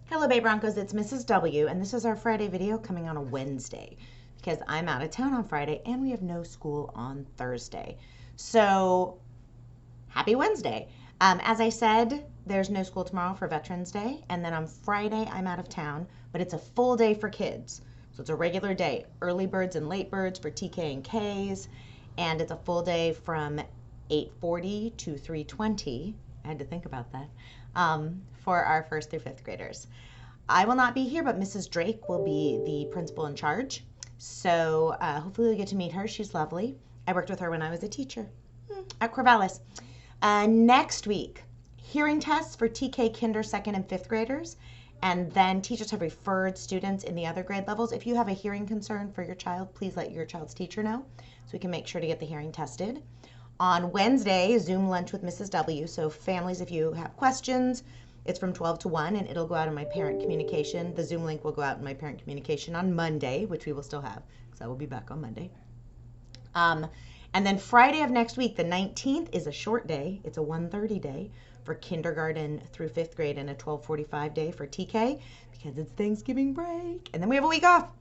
Hello, Bay Broncos. It's Mrs. W, and this is our Friday video coming on a Wednesday because I'm out of town on Friday and we have no school on Thursday. So, happy Wednesday. As I said, there's no school tomorrow for Veterans Day, and then on Friday I'm out of town, but it's a full day for kids. So it's a regular day, early birds and late birds for TK and Ks, and it's a full day from 8:40 to 3:20. I had to think about that. For our first through fifth graders. I will not be here, but Mrs. Drake will be the principal in charge. So hopefully you'll get to meet her. She's lovely. I worked with her when I was a teacher at Corvallis. Next week, hearing tests for TK, kinder, second, and fifth graders. And then teachers have referred students in the other grade levels. If you have a hearing concern for your child, please let your child's teacher know so we can make sure to get the hearing tested. On Wednesday, Zoom lunch with Mrs. W. So families, if you have questions, it's from 12 to 1, and it'll go out in my parent communication. The Zoom link will go out in my parent communication on Monday, which we will still have, because I will be back on Monday. And then Friday of next week, the 19th, is a short day. It's a 1:30 day for kindergarten through fifth grade and a 12:45 day for TK because it's Thanksgiving break. And then we have a week off.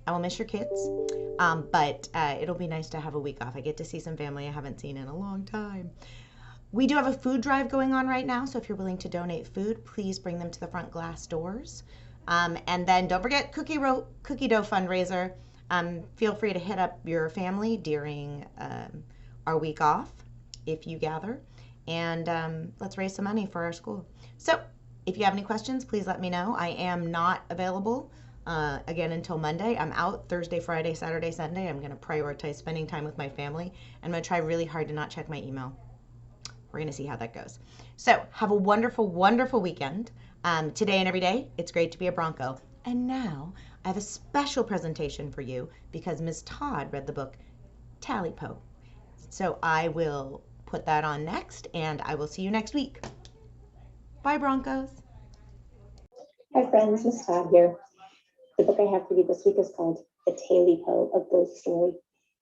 I will miss your kids, but it'll be nice to have a week off. I get to see some family I haven't seen in a long time. We do have a food drive going on right now, so if you're willing to donate food, please bring them to the front glass doors. And then don't forget cookie dough fundraiser. Feel free to hit up your family during our week off if you gather, and let's raise some money for our school. So if you have any questions, please let me know. I am not available again until Monday. I'm out Thursday, Friday, Saturday, Sunday. I'm going to prioritize spending time with my family. I'm going to try really hard to not check my email. We're going to see how that goes. So have a wonderful, wonderful weekend. Today and every day, it's great to be a Bronco. And now I have a special presentation for you because Ms. Todd read the book Tailypo. So I will put that on next, and I will see you next week. Bye, Broncos. Hi friends, Miss Todd here. The book I have for you this week is called The Tailypo, a Ghost Story.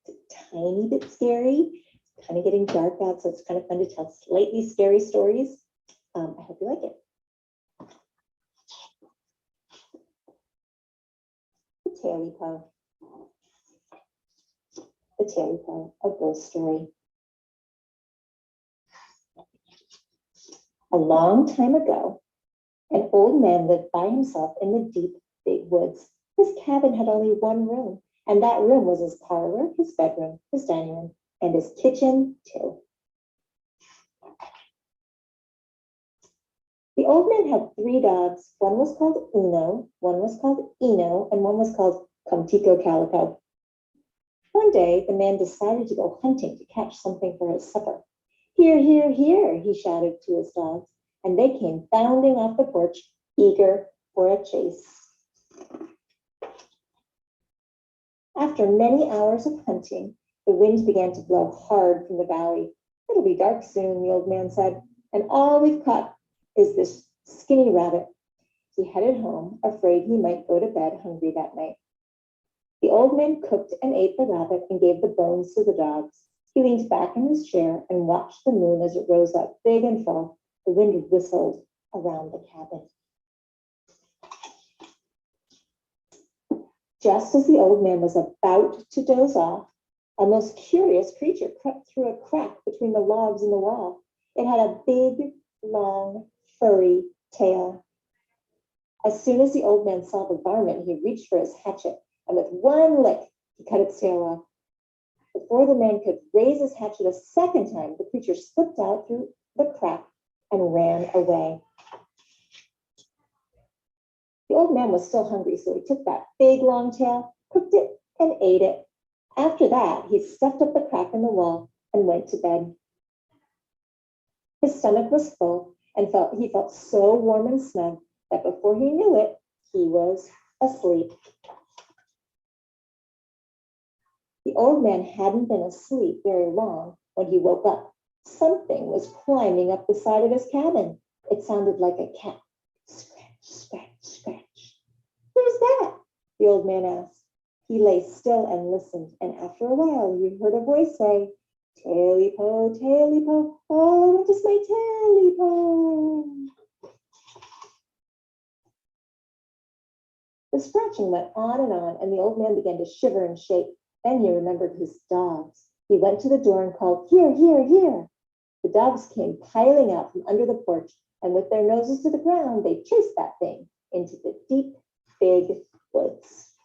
It's a tiny bit scary, kind of getting dark out, so it's kind of fun to tell slightly scary stories. I hope you like it. The Tailypo. The Tailypo, a Ghost Story. A long time ago, an old man lived by himself in the deep, big woods. His cabin had only one room, and that room was his parlor, his bedroom, his dining room, and his kitchen, too. The old man had 3 dogs. One was called Uno, one was called Eno, and one was called Comtico Calico. One day, the man decided to go hunting to catch something for his supper. Here, here, here, he shouted to his dogs, and they came bounding off the porch, eager for a chase. After many hours of hunting, the wind began to blow hard from the valley. It'll be dark soon, the old man said, and all we've caught is this skinny rabbit. He headed home, afraid he might go to bed hungry that night. The old man cooked and ate the rabbit and gave the bones to the dogs. He leaned back in his chair and watched the moon as it rose up big and full. The wind whistled around the cabin. Just as the old man was about to doze off, a most curious creature crept through a crack between the logs in the wall. It had a big, long, furry tail. As soon as the old man saw the varmint, he reached for his hatchet, and with one lick, he cut its tail off. Before the man could raise his hatchet a second time, the creature slipped out through the crack and ran away. The old man was still hungry, so he took that big long tail, cooked it, and ate it. After that, he stuffed up the crack in the wall and went to bed. His stomach was full, and he felt so warm and snug that before he knew it, he was asleep. The old man hadn't been asleep very long when he woke up. Something was climbing up the side of his cabin. It sounded like a cat. Scratch, scratch, scratch. Who's that? The old man asked. He lay still and listened, and after a while he heard a voice say, Tailypo, Tailypo, all I want is my Tailypo. The scratching went on, and the old man began to shiver and shake. Then he remembered his dogs. He went to the door and called, "Here, here, here." The dogs came piling out from under the porch, and with their noses to the ground, they chased that thing into the deep, big woods.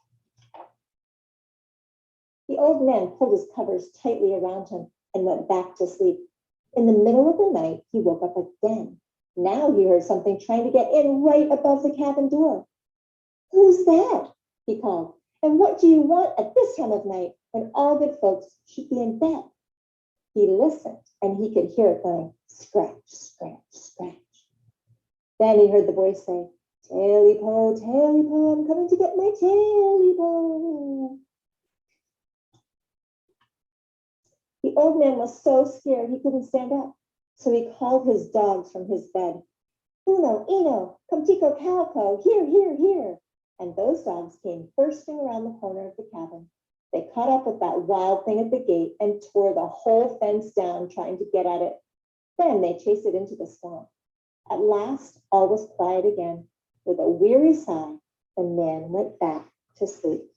The old man pulled his covers tightly around him and went back to sleep. In the middle of the night, he woke up again. Now he heard something trying to get in right above the cabin door. "Who's that?" he called. "And what do you want at this time of night when all good folks should be in bed?" He listened, and he could hear it going, scratch, scratch, scratch. Then he heard the voice say, "Tailypo, Tailypo, I'm coming to get my Tailypo." The old man was so scared he couldn't stand up, so he called his dogs from his bed. "Uno, Eno, Comtico, Calico, here, here, here." And those dogs came bursting around the corner of the cabin. They caught up with that wild thing at the gate and tore the whole fence down trying to get at it. Then they chased it into the swamp. At last, all was quiet again. With a weary sigh, the man went back to sleep.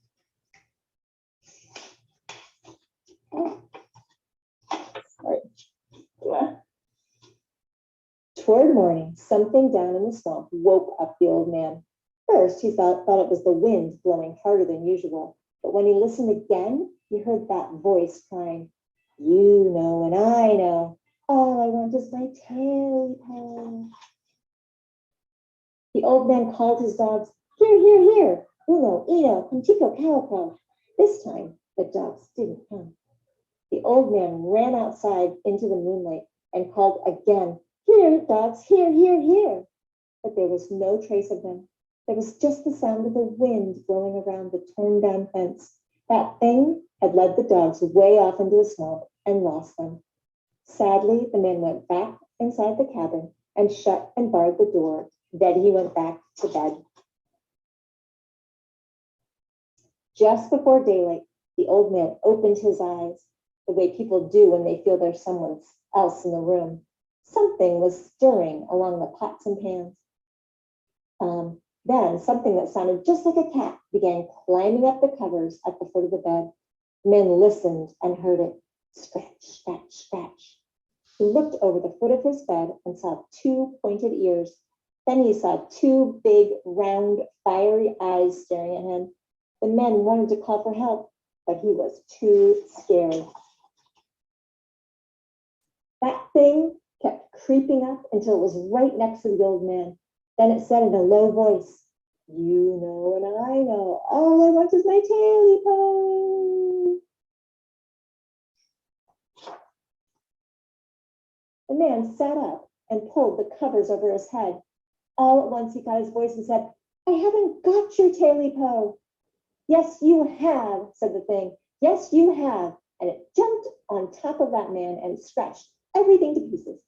Toward morning, something down in the swamp woke up the old man. First, he thought it was the wind blowing harder than usual. But when he listened again, he heard that voice crying, "You know and I know. All I want is my Tailypo." The old man called his dogs, "Here, here, here. Uno, Eno, Comtico, Calico." This time, the dogs didn't come. The old man ran outside into the moonlight and called again, "Here, dogs, here, here, here." But there was no trace of them. There was just the sound of the wind blowing around the torn down fence. That thing had led the dogs way off into the swamp and lost them. Sadly, the man went back inside the cabin and shut and barred the door. Then he went back to bed. Just before daylight, the old man opened his eyes, the way people do when they feel there's someone else in the room. Something was stirring along the pots and pans. Then something that sounded just like a cat began climbing up the covers at the foot of the bed. The man listened and heard it scratch, scratch, scratch. He looked over the foot of his bed and saw two pointed ears. Then he saw two big, round, fiery eyes staring at him. The man wanted to call for help, but he was too scared. That thing kept creeping up until it was right next to the old man. Then it said in a low voice, "You know and I know. All I want is my Tailypo." The man sat up and pulled the covers over his head. All at once he got his voice and said, "I haven't got your Tailypo." "Yes, you have," said the thing. "Yes, you have." And it jumped on top of that man and scratched everything to pieces.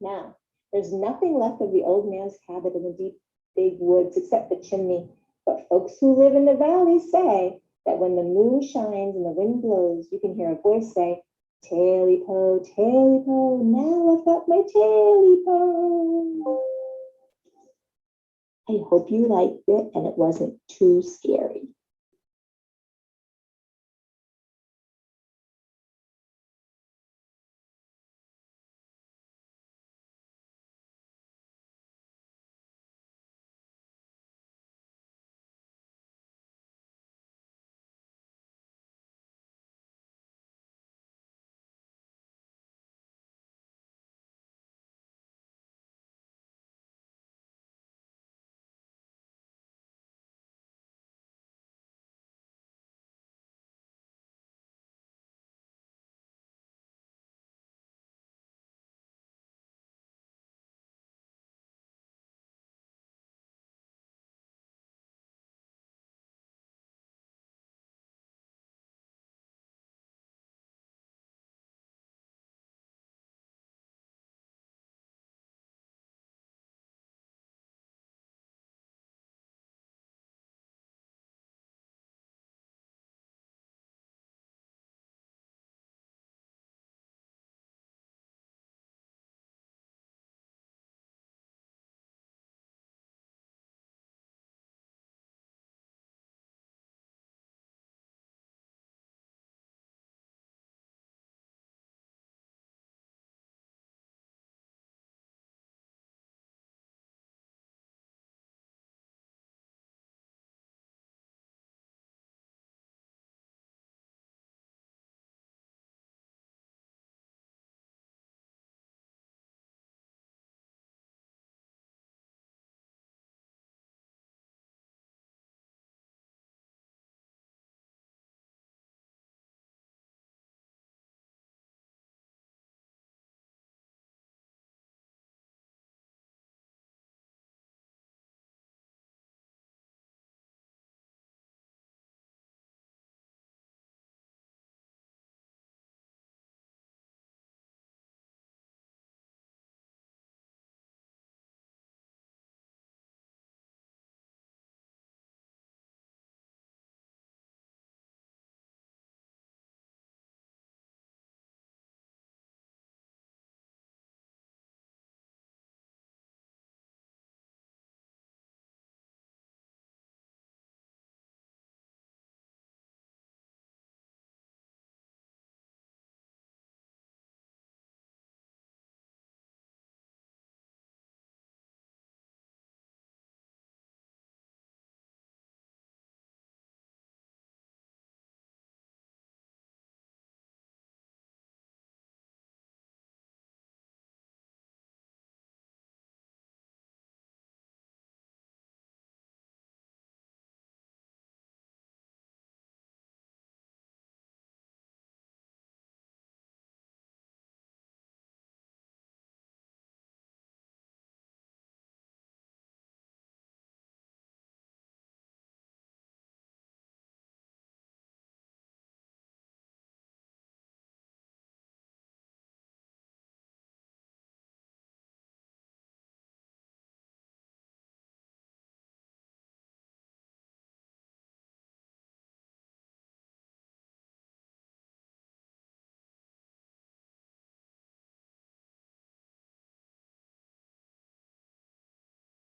Now, there's nothing left of the old man's cabin in the deep, big woods except the chimney. But folks who live in the valley say that when the moon shines and the wind blows, you can hear a voice say, "Tailypo, Tailypo, now I've got my Tailypo." I hope you liked it and it wasn't too scary.